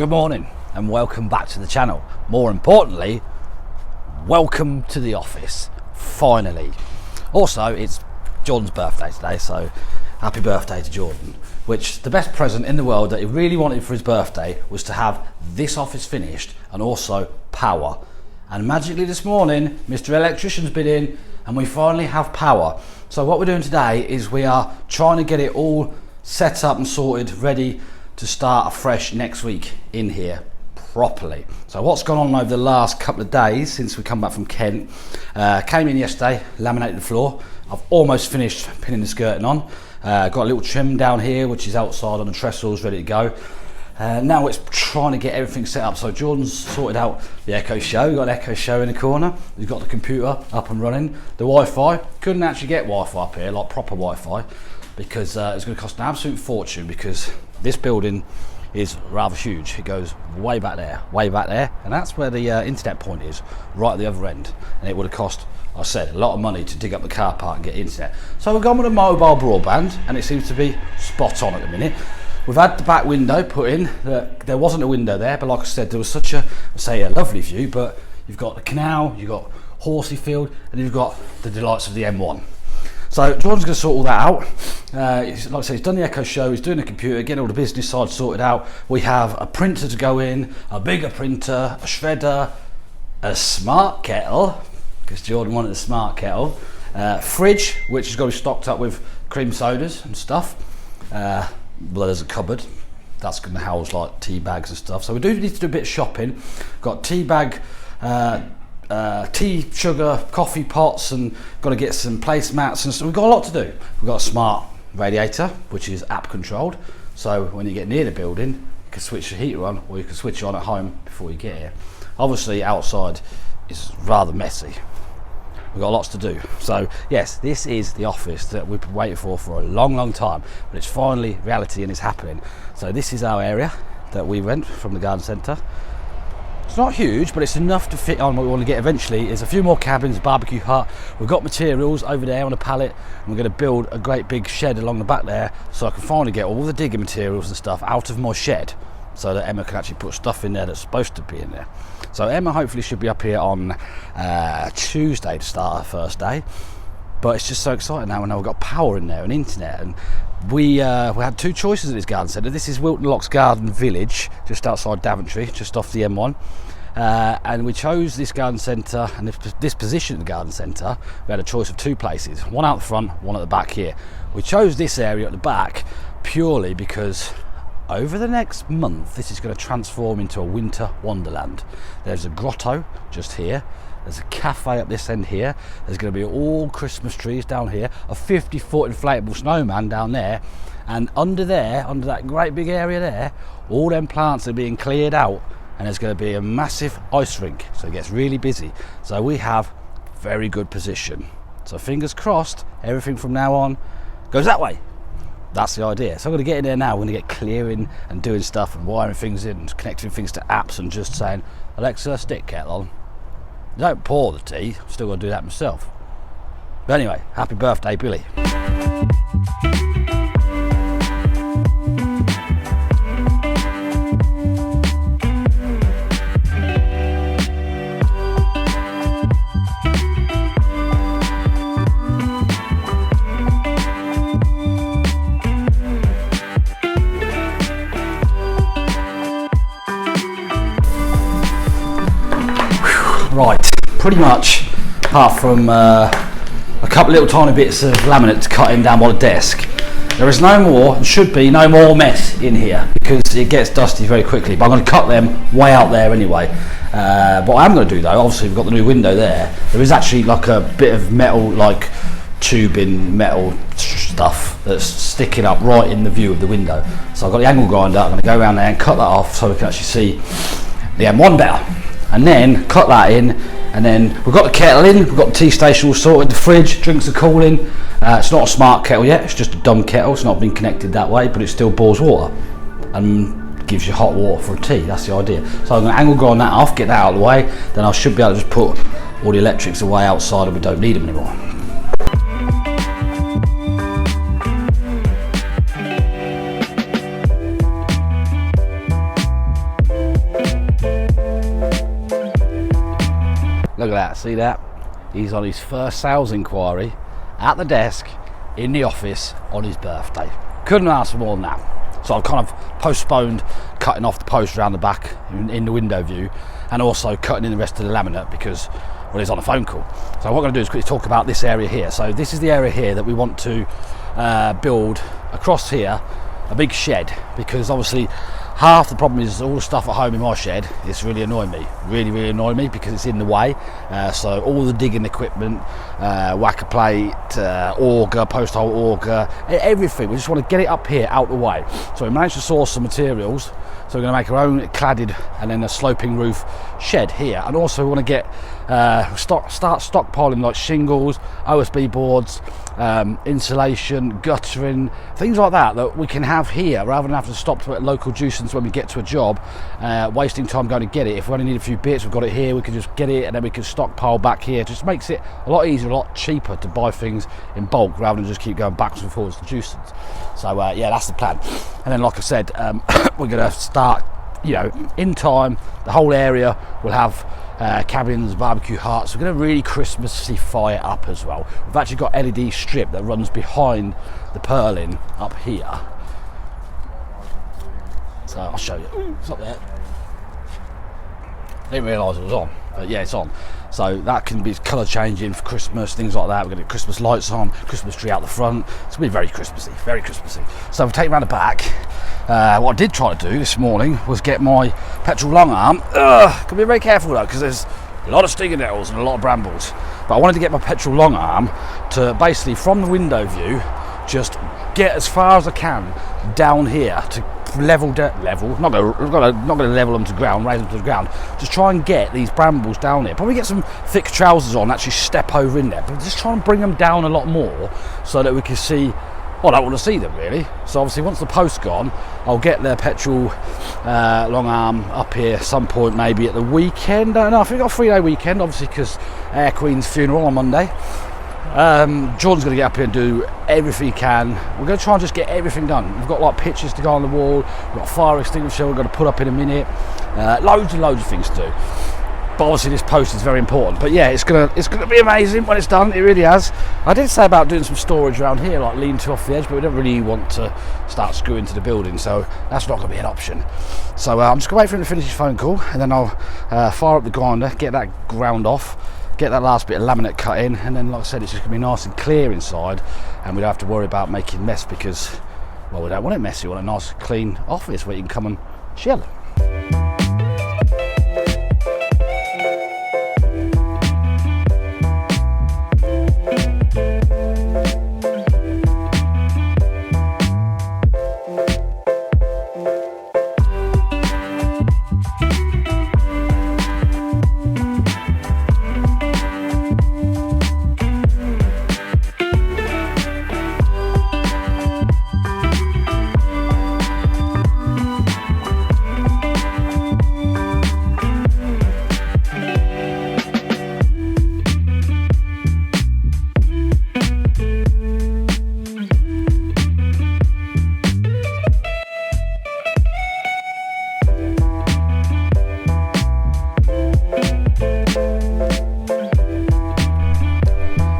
Good morning and welcome back to the channel. More importantly, welcome to the office, finally. Also, it's Jordan's birthday today, so happy birthday to Jordan. Which the best present in the world that he really wanted for his birthday was to have this office finished and also power. And magically this morning, Mr. Electrician's been in and we finally have power. So what we're doing today is we are trying to get it all set up and sorted, ready to start afresh next week in here properly. So what's gone on over the last couple of days since we come back from Kent, came in yesterday, laminated the floor. I've almost finished pinning the skirting on. Got a little trim down here which is outside on the trestles, ready to go. Now it's trying to get everything set up. So Jordan's sorted out the Echo Show. We've got an Echo Show in the corner. We've got the computer up and running. The Wi-Fi, couldn't actually get Wi-Fi up here, like proper Wi-Fi, because it's going to cost an absolute fortune, because this building is rather huge. It goes way back there, and that's where the internet point is, right at the other end. And it would have cost, I said, a lot of money to dig up the car park and get internet. So we've gone with a mobile broadband, and it seems to be spot on at the minute. We've had the back window put in. There wasn't a window there, but like I said, there was such a lovely view. But you've got the canal, you've got Horseyfield, and you've got the delights of the M1. So Jordan's going to sort all that out. Like I said, he's done the Echo Show, he's doing the computer, getting all the business side sorted out. We have a printer to go in, a bigger printer, a shredder, a smart kettle, because Jordan wanted a smart kettle, fridge, which is going to be stocked up with cream sodas and stuff. Well, there's a cupboard that's going to house like tea bags and stuff. So we do need to do a bit of shopping. Got tea bag, tea, sugar, coffee pots, and got to get some placemats and stuff. We've got a lot to do. We've got a smart radiator, which is app controlled. So when you get near the building, you can switch the heater on, or you can switch it on at home before you get here. Obviously outside is rather messy. We've got lots to do. So yes, this is the office that we've been waiting for a long time, but it's finally reality and it's happening. So this is our area that we rent from the garden centre. It's not huge, but it's enough to fit on what we want to get eventually. There's a few more cabins, barbecue hut. We've got materials over there on a pallet, and we're going to build a great big shed along the back there, so I can finally get all the digging materials and stuff out of my shed, so that Emma can actually put stuff in there that's supposed to be in there. So Emma hopefully should be up here on Tuesday to start her first day. But it's just so exciting now, and we've got power in there and internet. And we had two choices at this garden centre. This is Wilton Locks Garden Village, just outside Daventry, just off the M1. And we chose this garden centre, and this position at the garden centre, we had a choice of two places, one out the front, one at the back here. We chose this area at the back purely because over the next month this is going to transform into a winter wonderland. There's a grotto just here, there's a cafe up this end here, there's going to be all Christmas trees down here, a 50-foot inflatable snowman down there, and under there, under that great big area there, all them plants are being cleared out, and there's going to be a massive ice rink, so it gets really busy. So we have very good position. So fingers crossed, everything from now on goes that way. That's the idea. So I'm going to get in there now. We're going to get clearing and doing stuff and wiring things in and connecting things to apps and just saying, Alexa, stick kettle on. Don't pour the tea. I'm still going to do that myself. But anyway, happy birthday, Billy. Right, pretty much, apart from a couple little tiny bits of laminate to cut in down by the desk, there is no more, and should be no more mess in here, because it gets dusty very quickly. But I'm going to cut them way out there anyway. What I'm going to do though, obviously we've got the new window there, there is actually like a bit of metal, like tubing metal stuff that's sticking up right in the view of the window. So I've got the angle grinder, I'm going to go around there and cut that off so we can actually see the M1 better. And then cut that in, and then we've got the kettle in, we've got the tea station all sorted, the fridge, drinks are cooling. It's not a smart kettle yet, it's just a dumb kettle, it's not been connected that way, but it still boils water and gives you hot water for a tea. That's the idea. So I'm going to angle grind that off, get that out of the way, then I should be able to just put all the electrics away outside and we don't need them anymore. Look at that, see that? He's on his first sales inquiry at the desk in the office on his birthday. Couldn't ask for more than that. So I've kind of postponed cutting off the post around the back in the window view, and also cutting in the rest of the laminate because, well, he's on a phone call. So what I'm going to do is quickly talk about this area here. So this is the area here that we want to build across here, a big shed, because obviously half the problem is all the stuff at home in my shed. It's really annoying me, really annoying me, because it's in the way. So all the digging equipment, whacker plate, auger, post hole auger, everything. We just want to get it up here out the way. So we managed to source some materials. So we're going to make our own cladded and then a sloping roof shed here. And also we want to get start stockpiling like shingles, OSB boards, insulation, guttering, things like that we can have here rather than having to stop to local juicings when we get to a job, wasting time going to get it. If we only need a few bits, we've got it here, we can just get it and then we can stockpile back here. It just makes it a lot easier, a lot cheaper to buy things in bulk rather than just keep going backwards and forwards to juicings. So yeah, that's the plan. And then like I said, we're going to start, you know, in time, the whole area will have cabins, barbecue huts. We're going to really Christmassify it up as well. We've actually got LED strip that runs behind the purlin up here. So I'll show you. It's up there. Didn't realise it was on, but yeah, it's on. So that can be colour changing for Christmas, things like that. We're going to get Christmas lights on, Christmas tree out the front. It's going to be very Christmassy, very Christmassy. So we'll take it around the back. What I did try to do this morning was get my petrol long arm. Got to be very careful though, because there's a lot of stinger nettles and a lot of brambles. But I wanted to get my petrol long arm to basically, from the window view, just get as far as I can down here to level, not going to level them to ground, raise them to the ground, just try and get these brambles down here. Probably get some thick trousers on, actually step over in there, but just try and bring them down a lot more so that we can see. Well, I don't want to see them really. So obviously once the post's gone, I'll get the petrol long arm up here some point, maybe at the weekend. I don't know, I think I've got a 3-day weekend, obviously, because Air Queen's funeral on Monday. Jordan's going to get up here and do everything he can. We're going to try and just get everything done. We've got like pictures to go on the wall, we've got a fire extinguisher we're going to put up in a minute, loads and loads of things to do. But obviously this post is very important. But yeah, it's gonna be amazing when it's done. It really has. I did say about doing some storage around here, like lean to off the edge, but we don't really want to start screwing to the building, so that's not going to be an option. So I'm just going to wait for him to finish his phone call, and then I'll fire up the grinder, get that ground off, get that last bit of laminate cut in, and then like I said, it's just going to be nice and clear inside, and we don't have to worry about making mess because, well, we don't want it messy. We want a nice clean office where you can come and chill.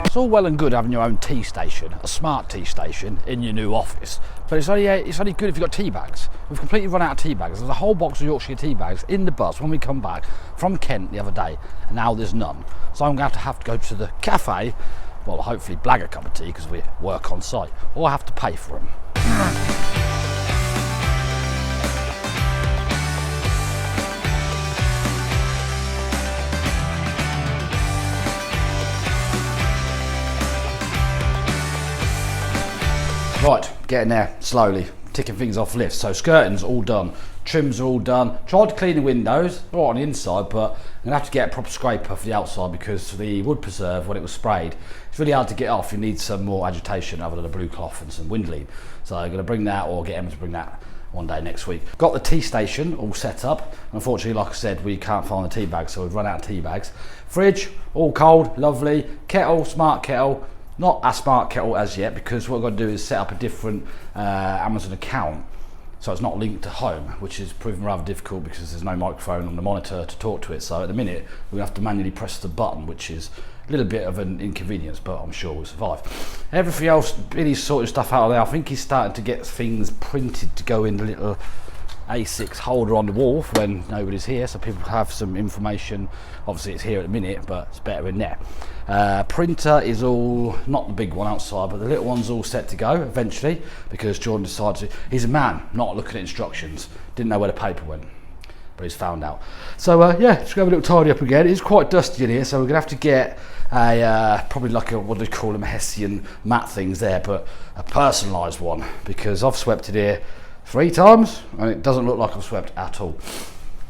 It's all well and good having your own tea station, a smart tea station in your new office, but it's only good if you've got tea bags. We've completely run out of tea bags. There's a whole box of Yorkshire tea bags in the bus when we come back from Kent the other day, and now there's none. So I'm going to have to go to the cafe, well, hopefully blag a cup of tea because we work on site, or I have to pay for them. Right, getting there slowly, ticking things off lifts. So skirting's all done, trims are all done. Tried to clean the windows, right on the inside, but I'm gonna have to get a proper scraper for the outside because the wood preserve, when it was sprayed, it's really hard to get off. You need some more agitation other than a blue cloth and some Windlean. So I'm gonna bring that, or get Emma to bring that one day next week. Got the tea station all set up. Unfortunately, like I said, we can't find the tea bags, so we've run out of tea bags. Fridge, all cold, lovely. Kettle, smart kettle. Not a smart kettle as yet, because what I've got to do is set up a different Amazon account so it's not linked to home, which is proving rather difficult because there's no microphone on the monitor to talk to it. So at the minute we have to manually press the button, which is a little bit of an inconvenience, but I'm sure we'll survive. Everything else, Billy's sorting stuff out of there. I think he's starting to get things printed to go in the little A6 holder on the wall for when nobody's here, so people have some information. Obviously it's here at the minute, but it's better in there. Printer is all, not the big one outside, but the little one's all set to go eventually, because Jordan decided to, he's a man not looking at instructions, didn't know where the paper went, but he's found out. So yeah, just go have a little tidy up again. It's quite dusty in here, so we're gonna have to get a probably like a, what do they call them, Hessian mat things there, but a personalised one, because I've swept it here 3 times and it doesn't look like I've swept at all.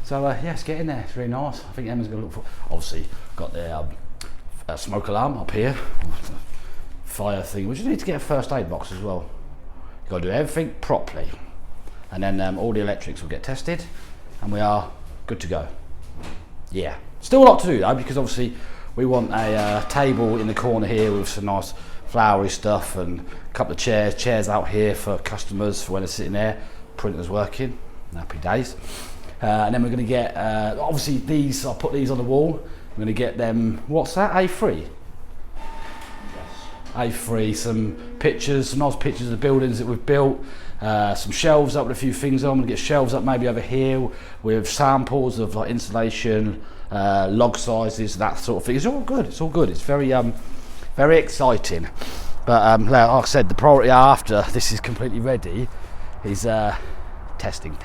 So yeah, let's get in there. It's really nice. I think Emma's gonna look for, obviously got the smoke alarm up here, fire thing, which you need to get a first aid box as well. You've got to do everything properly, and then all the electrics will get tested and we are good to go. Yeah, still a lot to do though, because obviously we want a table in the corner here with some nice flowery stuff, and a couple of chairs out here for customers for when they're sitting there, printers working, happy days. And then we're going to get, obviously these, I'll put these on the wall. I'm going to get them, what's that, A3? Yes. A3, some pictures, some nice pictures of the buildings that we've built, some shelves up with a few things on. I'm going to get shelves up maybe over here with samples of like insulation, log sizes, that sort of thing. It's all good, it's all good. It's very, very exciting. But like I said, the priority after this is completely ready is testing,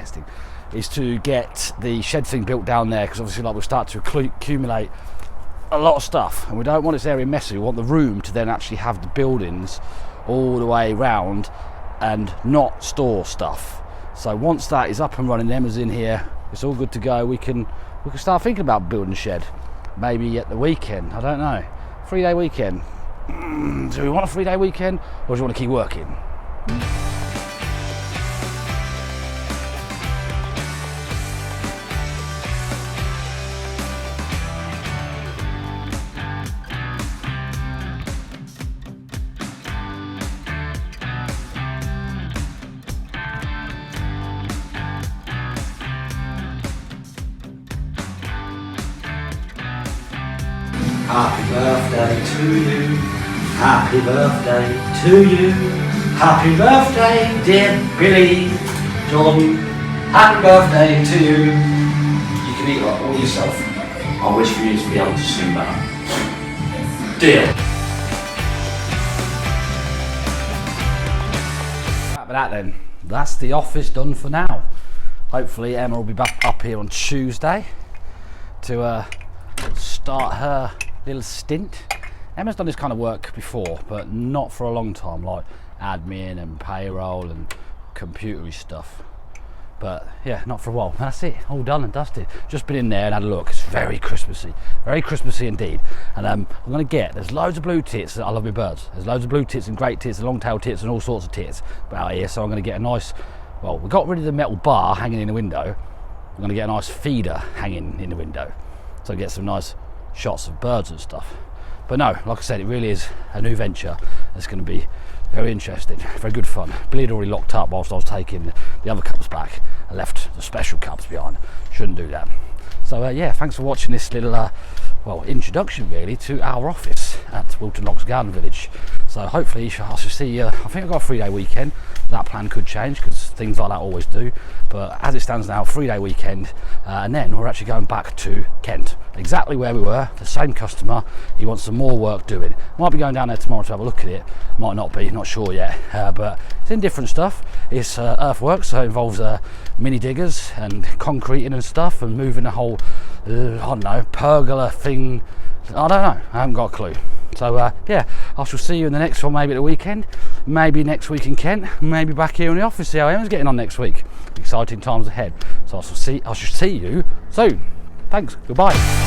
is to get the shed thing built down there, because obviously like we'll start to accumulate a lot of stuff, and we don't want this area messy. We want the room to then actually have the buildings all the way round and not store stuff. So once that is up and running, Emma's in here, it's all good to go, we can start thinking about building a shed, maybe at the weekend. I don't know, 3-day weekend. Do we want a 3-day weekend, or do you want to keep working? Happy birthday to you, happy birthday to you, happy birthday dear Billy Jordan, happy birthday to you. You can eat like all yourself. I wish for you to be able to sing better. Deal. Right, but that then, that's the office done for now. Hopefully Emma will be back up here on Tuesday to start her little stint. Emma's done this kind of work before, but not for a long time, like admin and payroll and computery stuff. But yeah, not for a while. That's it, all done and dusted. Just been in there and had a look. It's very Christmassy indeed. And I'm gonna there's loads of blue tits. I love my birds. There's loads of blue tits and great tits and long-tailed tits and all sorts of tits out here. So I'm gonna get a nice, well, we got rid of the metal bar hanging in the window. I'm gonna get a nice feeder hanging in the window, so I get some nice shots of birds and stuff. But no, like I said, it really is a new venture. It's going to be very interesting, very good fun. Billy had already locked up whilst I was taking the other cups back. I left the special cups behind. Shouldn't do that. So yeah, thanks for watching this little well, introduction really to our office at Wilton Locks Garden Village. So hopefully I shall see I think I've got a 3-day weekend. That plan could change because things like that always do, but as it stands now, 3-day weekend, and then we're actually going back to Kent, exactly where we were, the same customer. He wants some more work doing. Might be going down there tomorrow to have a look at it, might not be, not sure yet, but it's in different stuff. It's earthwork, so it involves mini diggers and concreting and stuff, and moving the whole I don't know, pergola thing. I don't know, I haven't got a clue. So yeah, I shall see you in the next one, maybe at the weekend, maybe next week in Kent, maybe back here in the office, see how Emma's getting on next week. Exciting times ahead. So I shall see you soon. Thanks, goodbye.